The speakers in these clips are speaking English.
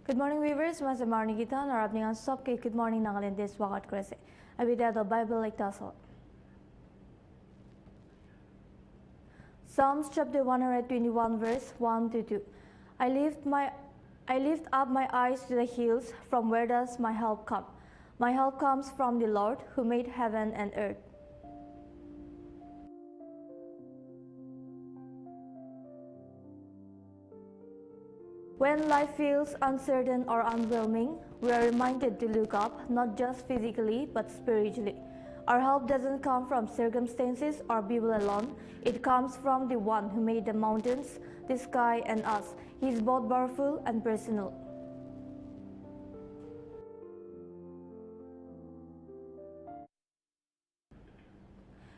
Good morning viewers, मैं मारनी गीता और आपने यहाँ सबके Good Morning Nagaland देश स्वागत करे से अभी द Bible एक तासो Psalms chapter 121 verse 1 to 2 I lift up my eyes to the hills, from where does my help come? My help comes from the Lord who made heaven and earth. When life feels uncertain or overwhelming, we are reminded to look up, not just physically, but spiritually. Our help doesn't come from circumstances or people alone. It comes from the one who made the mountains, the sky, and us. He is both powerful and personal.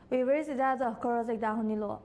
Viewers, ida the chorus ek dahon nilo.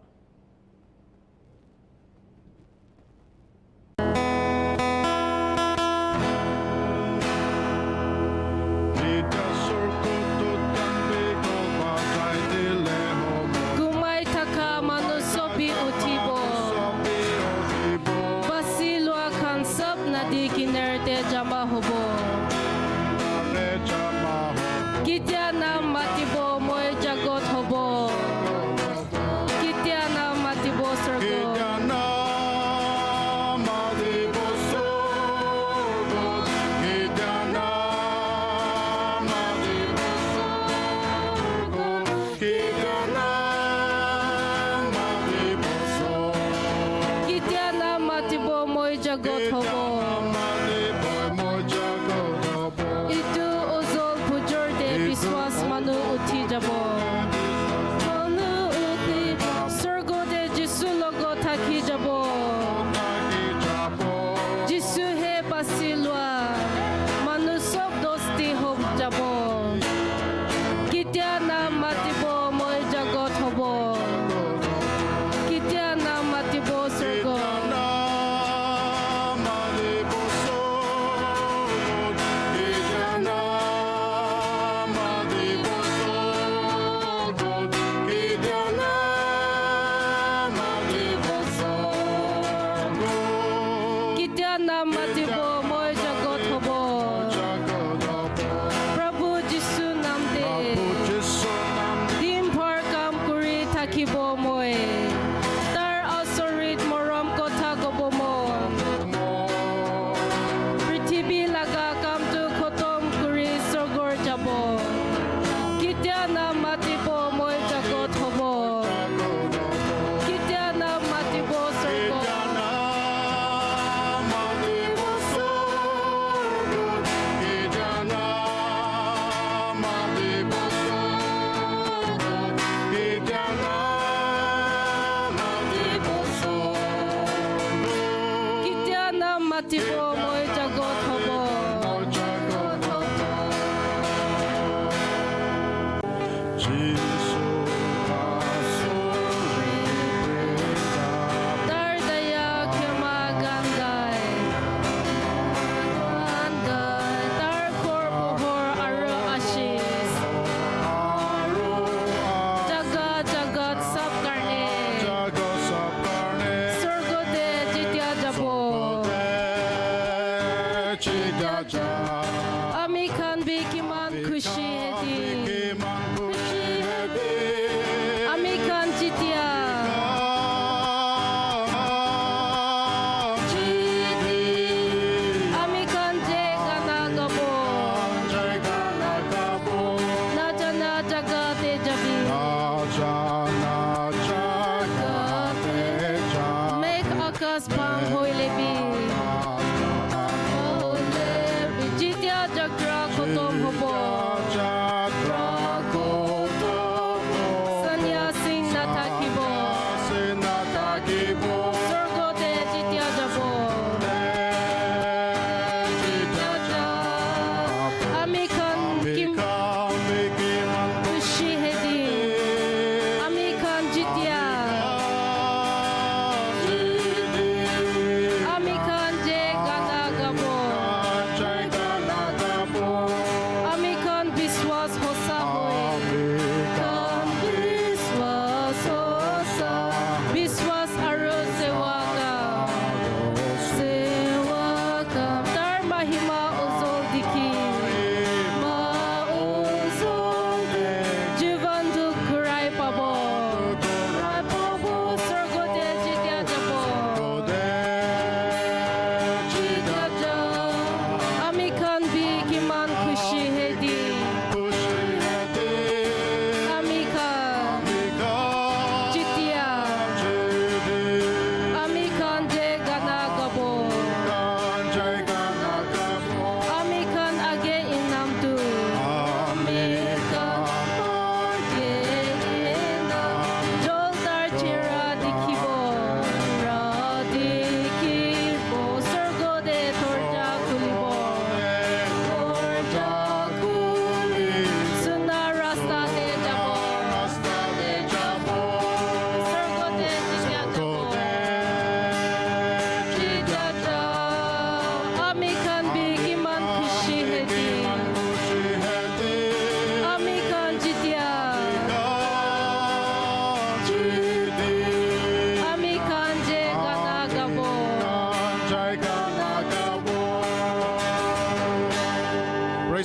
Ami kan biki man kushi hedi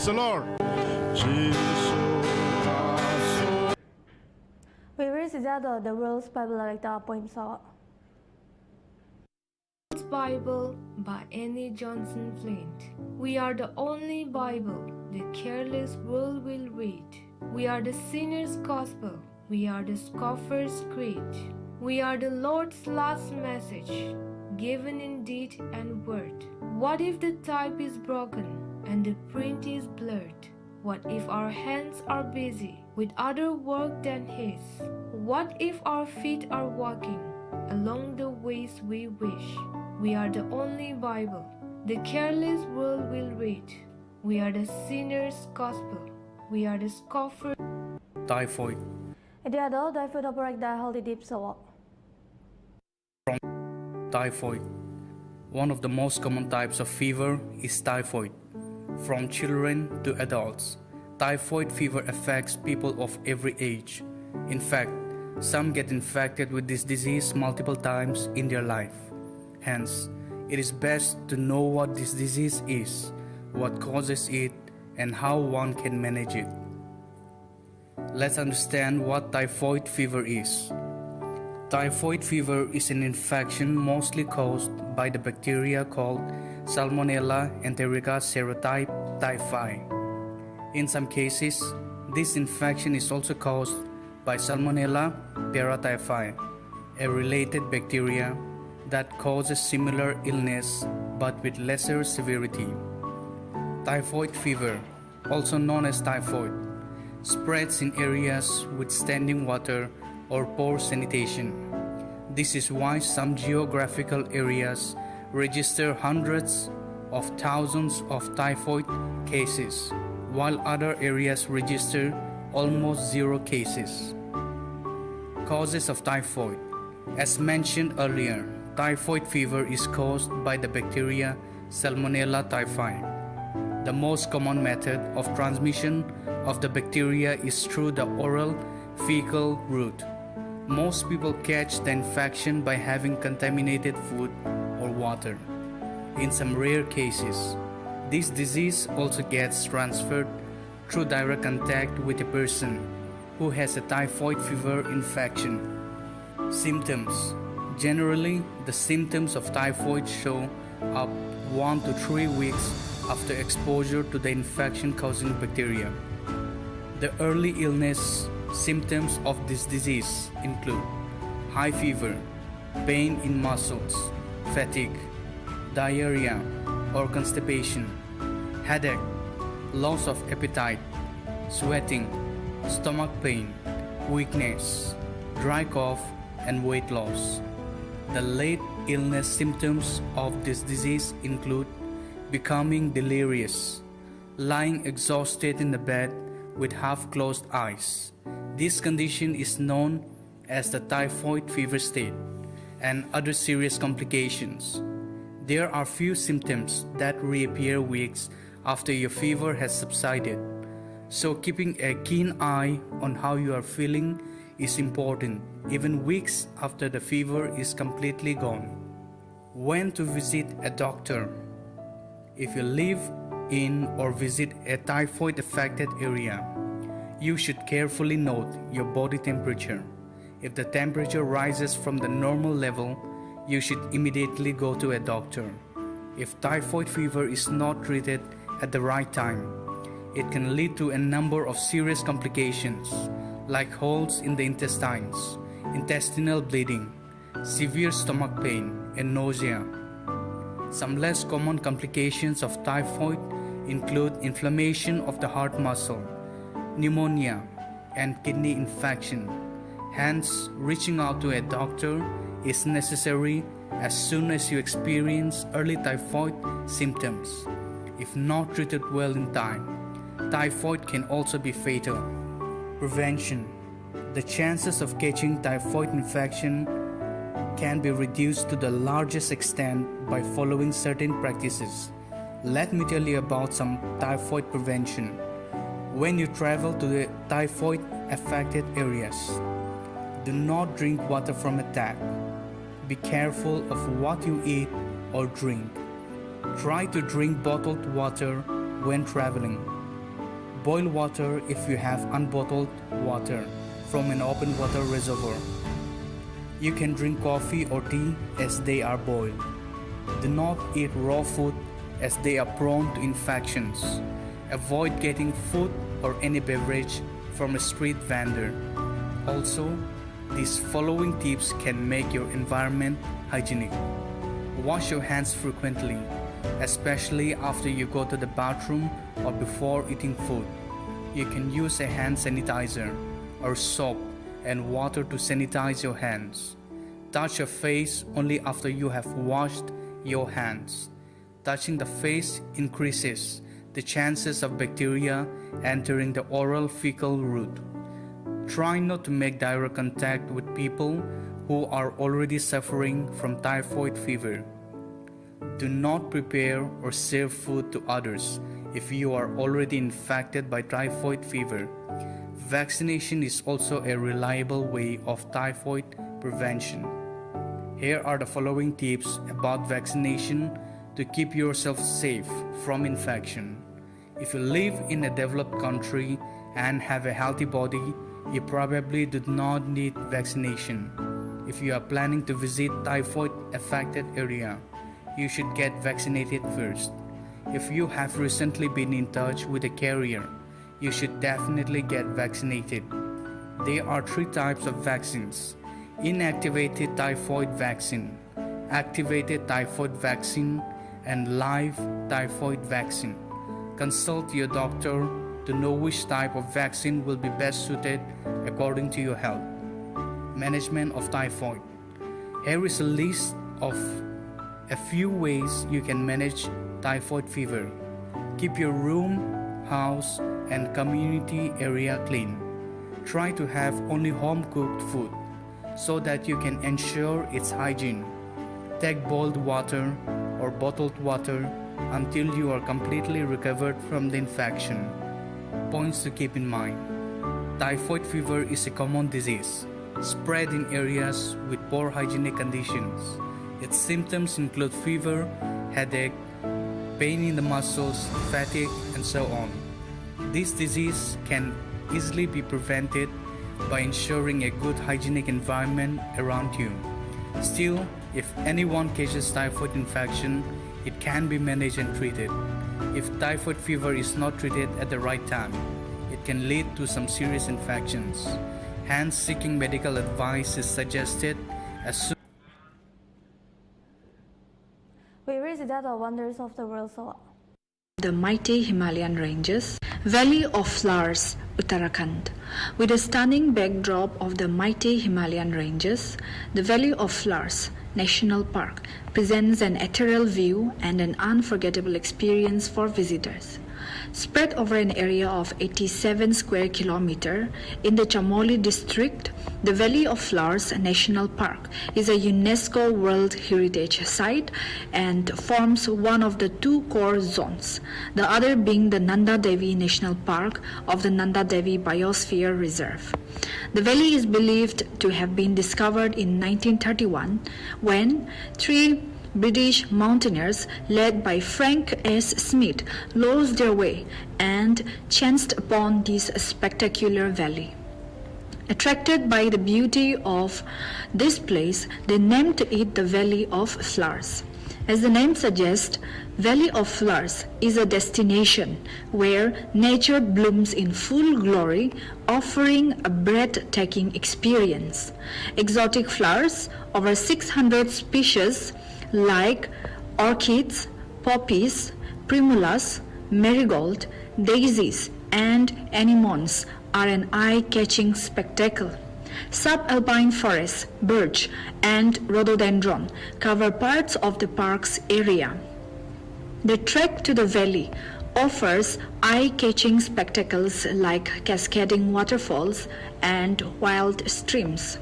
Praise the Lord. We read together the world's Bible Lecture poem song. Bible by Annie Johnson Flint. We are the only Bible the careless world will read. We are the sinner's gospel. We are the scoffer's creed. We are the Lord's last message, given in deed and word. What if the type is broken and the print is blurred? What if our hands are busy with other work than His? What if our feet are walking along the ways we wish? We are the only Bible the careless world will read. We are the sinner's gospel. We are the scoffer. Typhoid. Ideado typhoid operate the healthy deep soul. Typhoid. One of the most common types of fever is typhoid. From children to adults, typhoid fever affects people of every age. In fact, some get infected with this disease multiple times in their life. Hence, it is best to know what this disease is, what causes it, and how one can manage it. Let's understand what typhoid fever is. Typhoid fever is an infection mostly caused by the bacteria called Salmonella enterica serotype typhi. In some cases, this infection is also caused by Salmonella paratyphi, a related bacteria that causes similar illness but with lesser severity. Typhoid fever, also known as typhoid, spreads in areas with standing water or poor sanitation. This is why some geographical areas register hundreds of thousands of typhoid cases, while other areas register almost zero cases. Causes of typhoid. As mentioned earlier, typhoid fever is caused by the bacteria Salmonella typhi. The most common method of transmission of the bacteria is through the oral fecal route. Most people catch the infection by having contaminated food or water. In some rare cases, this disease also gets transferred through direct contact with a person who has a typhoid fever infection. Symptoms. Generally, the symptoms of typhoid show up 1 to 3 weeks after exposure to the infection-causing bacteria. The early illness symptoms of this disease include high fever, pain in muscles, fatigue, diarrhea or constipation, headache, loss of appetite, sweating, stomach pain, weakness, dry cough, and weight loss. The late illness symptoms of this disease include becoming delirious, lying exhausted in the bed with half-closed eyes. This condition is known as the typhoid fever state, and other serious complications. There are few symptoms that reappear weeks after your fever has subsided, so keeping a keen eye on how you are feeling is important, even weeks after the fever is completely gone. When to visit a doctor? If you live in or visit a typhoid-affected area, you should carefully note your body temperature. If the temperature rises from the normal level, you should immediately go to a doctor. If typhoid fever is not treated at the right time, it can lead to a number of serious complications like holes in the intestines, intestinal bleeding, severe stomach pain, and nausea. Some less common complications of typhoid include inflammation of the heart muscle, pneumonia, and kidney infection. Hence, reaching out to a doctor is necessary as soon as you experience early typhoid symptoms. If not treated well in time, typhoid can also be fatal. Prevention. The chances of catching typhoid infection can be reduced to the largest extent by following certain practices. Let me tell you about some typhoid prevention. When you travel to the typhoid affected areas, do not drink water from a tap. Be careful of what you eat or drink. Try to drink bottled water when traveling. Boil water if you have unbottled water from an open water reservoir. You can drink coffee or tea as they are boiled. Do not eat raw food as they are prone to infections. Avoid getting food or any beverage from a street vendor. Also, these following tips can make your environment hygienic. Wash your hands frequently, especially after you go to the bathroom or before eating food. You can use a hand sanitizer or soap and water to sanitize your hands. Touch your face only after you have washed your hands. Touching the face increases the chances of bacteria entering the oral fecal route. Try not to make direct contact with people who are already suffering from typhoid fever. Do not prepare or serve food to others if you are already infected by typhoid fever. Vaccination is also a reliable way of typhoid prevention. Here are the following tips about vaccination to keep yourself safe from infection. If you live in a developed country and have a healthy body, you probably do not need vaccination. If you are planning to visit typhoid-affected area, you should get vaccinated first. If you have recently been in touch with a carrier, you should definitely get vaccinated. There are 3 types of vaccines: inactivated typhoid vaccine, activated typhoid vaccine, and live typhoid vaccine. Consult your doctor to know which type of vaccine will be best suited according to your health. Management of typhoid. Here is a list of a few ways you can manage typhoid fever. Keep your room, house, and community area clean. Try to have only home-cooked food so that you can ensure its hygiene. Take boiled water or bottled water until you are completely recovered from the infection. Points to keep in mind. Typhoid fever is a common disease, spread in areas with poor hygienic conditions. Its symptoms include fever, headache, pain in the muscles, fatigue, and so on. This disease can easily be prevented by ensuring a good hygienic environment around you. Still, if anyone catches typhoid infection, it can be managed and treated. If typhoid fever is not treated at the right time, it can lead to some serious infections. Hence, seeking medical advice is suggested as soon. We visit the wonders of the world so The mighty Himalayan ranges, Valley of Flowers, Uttarakhand. With a stunning backdrop of the mighty Himalayan ranges, the Valley of Flowers National Park presents an ethereal view and an unforgettable experience for visitors. Spread over an area of 87 square kilometers in the Chamoli district, the Valley of Flowers National Park is a UNESCO World Heritage Site and forms one of the 2 core zones, the other being the Nanda Devi National Park of the Nanda Devi Biosphere Reserve. The valley is believed to have been discovered in 1931 when 3 British mountaineers led by Frank S. Smith lost their way and chanced upon this spectacular valley. Attracted by the beauty of this place, they named it the Valley of Flowers. As the name suggests, Valley of Flowers is a destination where nature blooms in full glory, offering a breathtaking experience. Exotic flowers, over 600 species like orchids, poppies, primulas, marigold, daisies, and anemones are an eye-catching spectacle. Subalpine forests, birch, and rhododendron cover parts of the park's area. The trek to the valley offers eye-catching spectacles like cascading waterfalls and wild streams.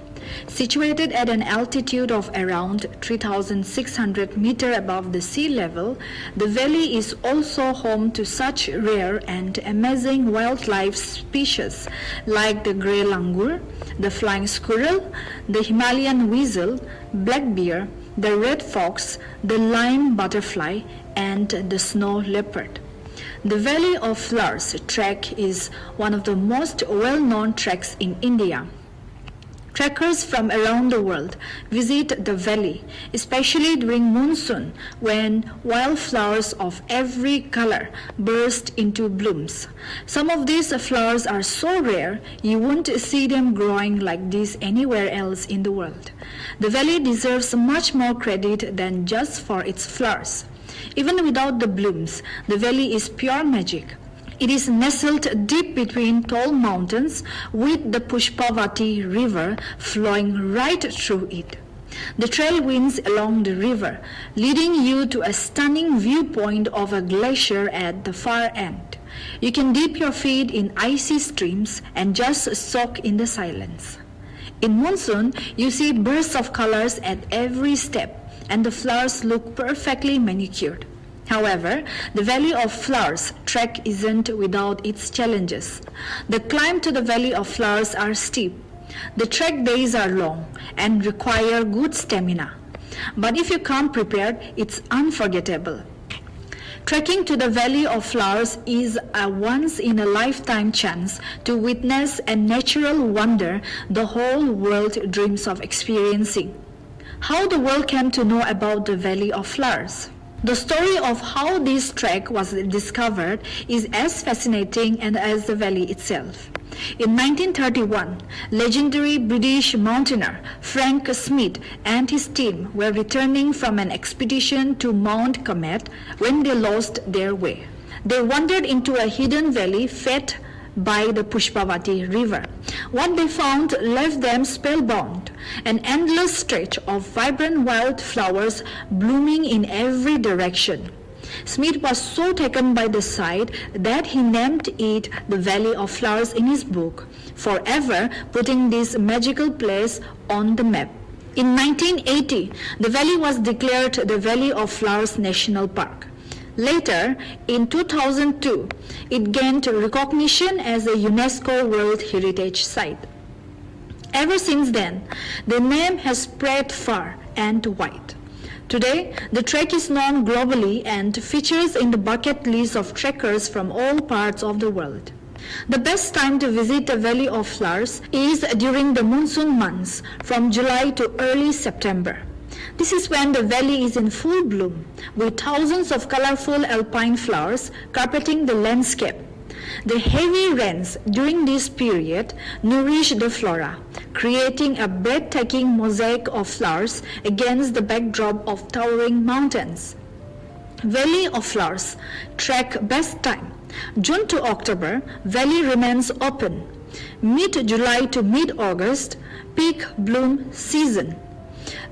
Situated at an altitude of around 3,600 meters above the sea level, the valley is also home to such rare and amazing wildlife species like the grey langur, the flying squirrel, the Himalayan weasel, black bear, the red fox, the lime butterfly, and the snow leopard. The Valley of Flowers trek is one of the most well-known treks in India. Trekkers from around the world visit the valley, especially during monsoon when wildflowers of every color burst into blooms. Some of these flowers are so rare you won't see them growing like this anywhere else in the world. The valley deserves much more credit than just for its flowers. Even without the blooms, the valley is pure magic. It is nestled deep between tall mountains with the Pushpavati river flowing right through it. The trail winds along the river, leading you to a stunning viewpoint of a glacier at the far end. You can dip your feet in icy streams and just soak in the silence. In monsoon, you see bursts of colors at every step, and the flowers look perfectly manicured. However, the Valley of Flowers trek isn't without its challenges. The climb to the Valley of Flowers are steep. The trek days are long and require good stamina. But if you come prepared, it's unforgettable. Trekking to the Valley of Flowers is a once-in-a-lifetime chance to witness a natural wonder the whole world dreams of experiencing. How the world came to know about the Valley of Flowers. The story of how this trek was discovered is as fascinating as the valley itself. In 1931, legendary British mountaineer Frank Smith and his team were returning from an expedition to Mount Comet when they lost their way. They wandered into a hidden valley fed by the Pushpavati river. What they found left them spellbound, an endless stretch of vibrant wildflowers blooming in every direction. Smith was so taken by the sight that he named it the Valley of Flowers in his book, forever putting this magical place on the map. In 1980, the valley was declared the Valley of Flowers National Park. Later, in 2002, it gained recognition as a UNESCO World Heritage Site. Ever since then, the name has spread far and wide. Today, the trek is known globally and features in the bucket list of trekkers from all parts of the world. The best time to visit the Valley of Flowers is during the monsoon months, from July to early September. This is when the valley is in full bloom, with thousands of colorful alpine flowers carpeting the landscape. The heavy rains during this period nourish the flora, creating a breathtaking mosaic of flowers against the backdrop of towering mountains. Valley of Flowers trek best time. June to October, valley remains open. Mid-July to mid-August, peak bloom season.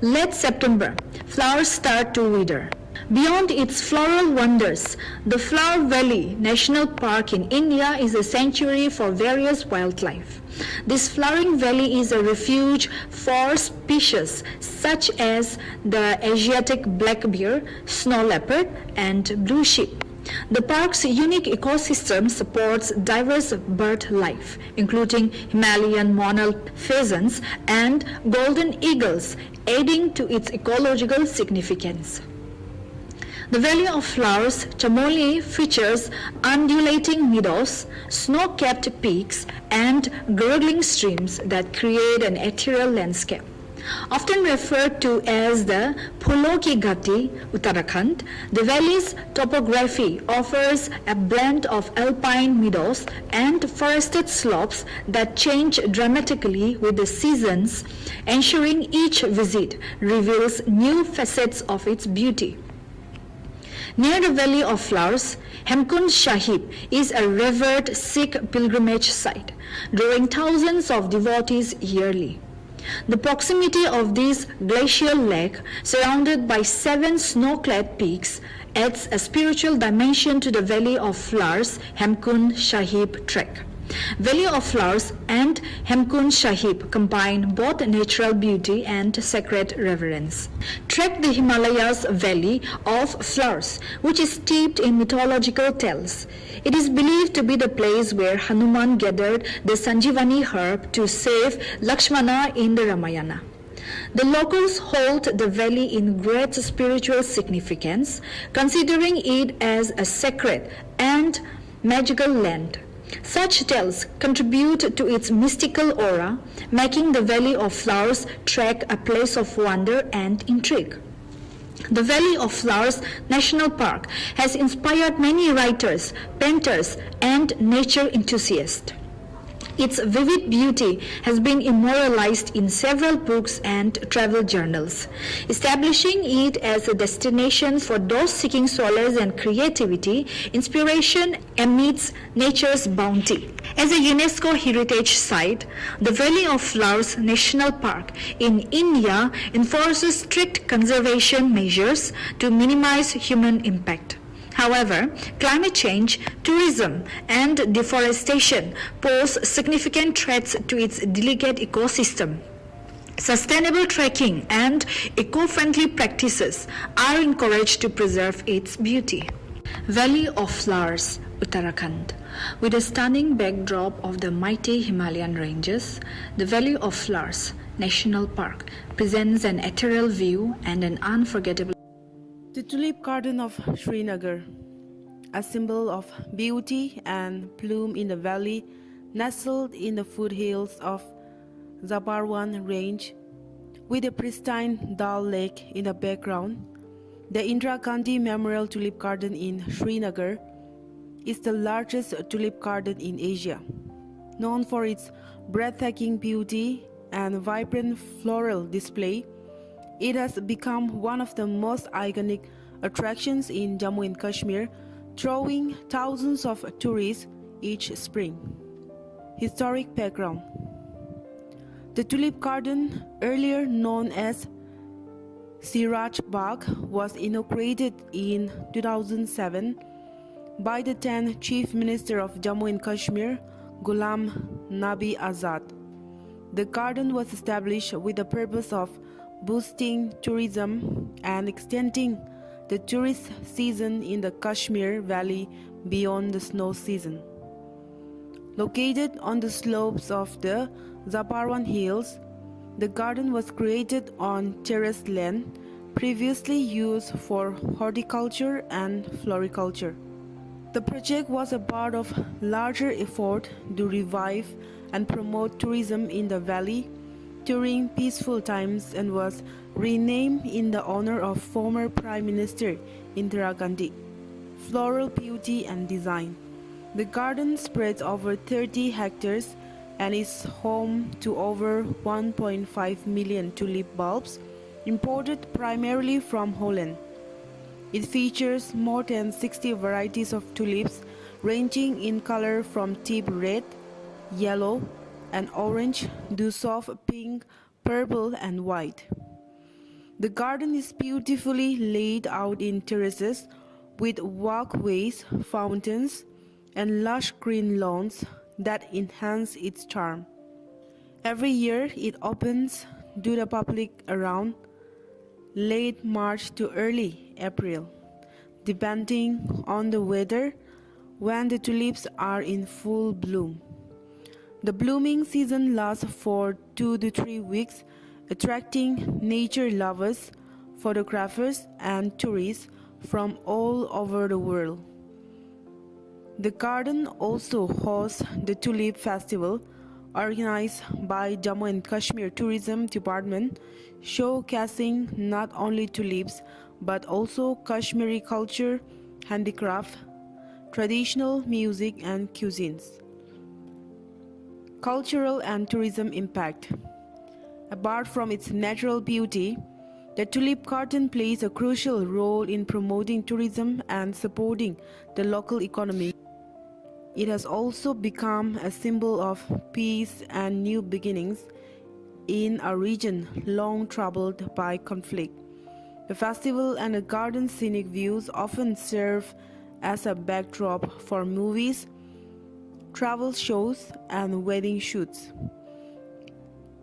Late September, flowers start to wither. Beyond its floral wonders, the Flower Valley National Park in India is a sanctuary for various wildlife. This flowering valley is a refuge for species such as the Asiatic black bear, snow leopard, and blue sheep. The park's unique ecosystem supports diverse bird life, including Himalayan monarch pheasants and golden eagles, adding to its ecological significance. The Valley of Flowers, Chamoli, features undulating meadows, snow-capped peaks, and gurgling streams that create an ethereal landscape. Often referred to as the Phulo Ki Ghati, Uttarakhand, the valley's topography offers a blend of alpine meadows and forested slopes that change dramatically with the seasons, ensuring each visit reveals new facets of its beauty. Near the Valley of Flowers, Hemkund Sahib is a revered Sikh pilgrimage site, drawing thousands of devotees yearly. The proximity of this glacial lake, surrounded by 7 snow-clad peaks, adds a spiritual dimension to the Valley of Flowers Hemkund Sahib trek. Valley of Flowers and Hemkund Sahib combine both natural beauty and sacred reverence. Trek the Himalayas Valley of Flowers, which is steeped in mythological tales. It is believed to be the place where Hanuman gathered the Sanjivani herb to save Lakshmana in the Ramayana. The locals hold the valley in great spiritual significance, considering it as a sacred and magical land. Such tales contribute to its mystical aura, making the Valley of Flowers track a place of wonder and intrigue. The Valley of Flowers National Park has inspired many writers, painters, and nature enthusiasts. Its vivid beauty has been immortalized in several books and travel journals, establishing it as a destination for those seeking solace and creativity, inspiration amidst nature's bounty. As a UNESCO Heritage Site, the Valley of Flowers National Park in India enforces strict conservation measures to minimize human impact. However, climate change, tourism, and deforestation pose significant threats to its delicate ecosystem. Sustainable trekking and eco-friendly practices are encouraged to preserve its beauty. Valley of Flowers, Uttarakhand. With a stunning backdrop of the mighty Himalayan ranges, the Valley of Flowers National Park presents an ethereal view and an unforgettable. The tulip garden of Srinagar, a symbol of beauty and bloom in the valley nestled in the foothills of Zabarwan range, with a pristine Dal Lake in the background. The Indira Gandhi Memorial Tulip Garden in Srinagar is the largest tulip garden in Asia. Known for its breathtaking beauty and vibrant floral display, it has become one of the most iconic attractions in Jammu and Kashmir, drawing thousands of tourists each spring. Historic background. The tulip garden, earlier known as Siraj Bagh, was inaugurated in 2007 by the then Chief Minister of Jammu and Kashmir, Ghulam Nabi Azad. The garden was established with the purpose of boosting tourism and extending the tourist season in the Kashmir Valley beyond the snow season. Located on the slopes of the Zabarwan Hills, the garden was created on terraced land previously used for horticulture and floriculture. The project was a part of larger effort to revive and promote tourism in the valley during peaceful times and was renamed in the honor of former Prime Minister Indira Gandhi. Floral beauty and design. The garden spreads over 30 hectares and is home to over 1.5 million tulip bulbs imported primarily from Holland. It features more than 60 varieties of tulips ranging in color from deep red, yellow, and orange to soft pink, purple, and white. The garden is beautifully laid out in terraces with walkways, fountains, and lush green lawns that enhance its charm. Every year it opens to the public around late March to early April, depending on the weather, when the tulips are in full bloom. The blooming season lasts for 2 to 3 weeks, attracting nature lovers, photographers, and tourists from all over the world. The garden also hosts the Tulip Festival, organized by Jammu and Kashmir Tourism Department, showcasing not only tulips but also Kashmiri culture, handicraft, traditional music, and cuisines. Cultural and tourism impact. Apart from its natural beauty, the tulip garden plays a crucial role in promoting tourism and supporting the local economy. It has also become a symbol of peace and new beginnings in a region long troubled by conflict. The festival and the garden's scenic views often serve as a backdrop for movies, travel shows, and wedding shoots.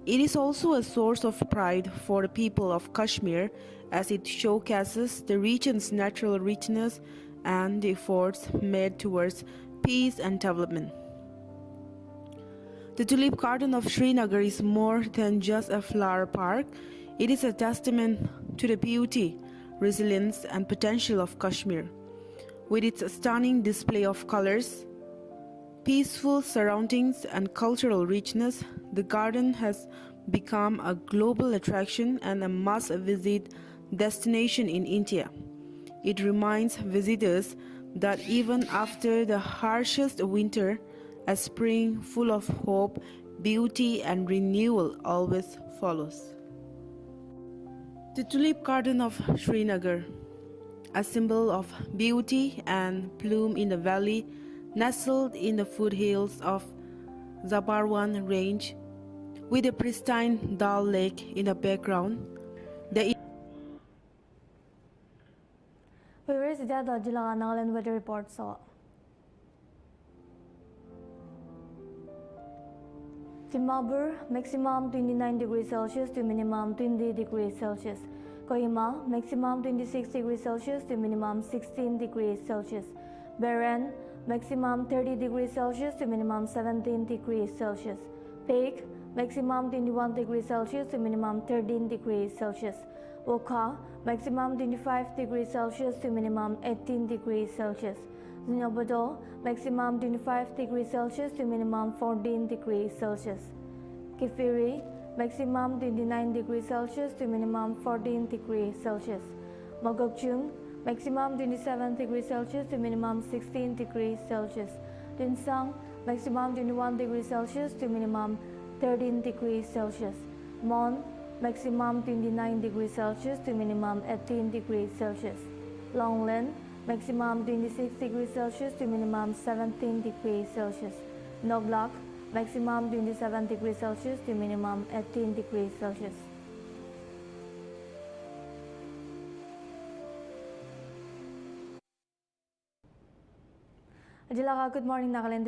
It is also a source of pride for the people of Kashmir as it showcases the region's natural richness and the efforts made towards peace and development. The Tulip Garden of Srinagar is more than just a flower park. It is a testament to the beauty, resilience, and potential of Kashmir. With its stunning display of colors, peaceful surroundings, and cultural richness, the garden has become a global attraction and a must-visit destination in India. It reminds visitors that even after the harshest winter, a spring full of hope, beauty, and renewal always follows. The Tulip Garden of Srinagar, a symbol of beauty and bloom in the valley, nestled in the foothills of Zabarwan Range, with a pristine Dal Lake in the background. The Viewers, that the Nagaland weather report saw. Timabur, maximum 29 degrees Celsius to minimum 20 degrees Celsius. Kohima, maximum 26 degrees Celsius to minimum 16 degrees Celsius. Beren, maximum 30 degrees Celsius to minimum 17 degrees Celsius. Peak, maximum 21 degrees Celsius to minimum 13 degrees Celsius. Wokha, maximum 25 degrees Celsius to minimum 18 degrees Celsius. Zinobado, maximum 25 degrees Celsius to minimum 14 degrees Celsius. Kifiri, maximum 29 degrees Celsius to minimum 14 degrees Celsius. Mogokchung, maximum 27 degrees Celsius to minimum 16 degrees Celsius. Dinsang, maximum 21 degrees Celsius to minimum 13 degrees Celsius. Mon, maximum 29 degrees Celsius to minimum 18 degrees Celsius. Longland, maximum 26 degrees Celsius to minimum 17 degrees Celsius. Noglak, maximum 27 degrees Celsius to minimum 18 degrees Celsius. Good morning Nagaland.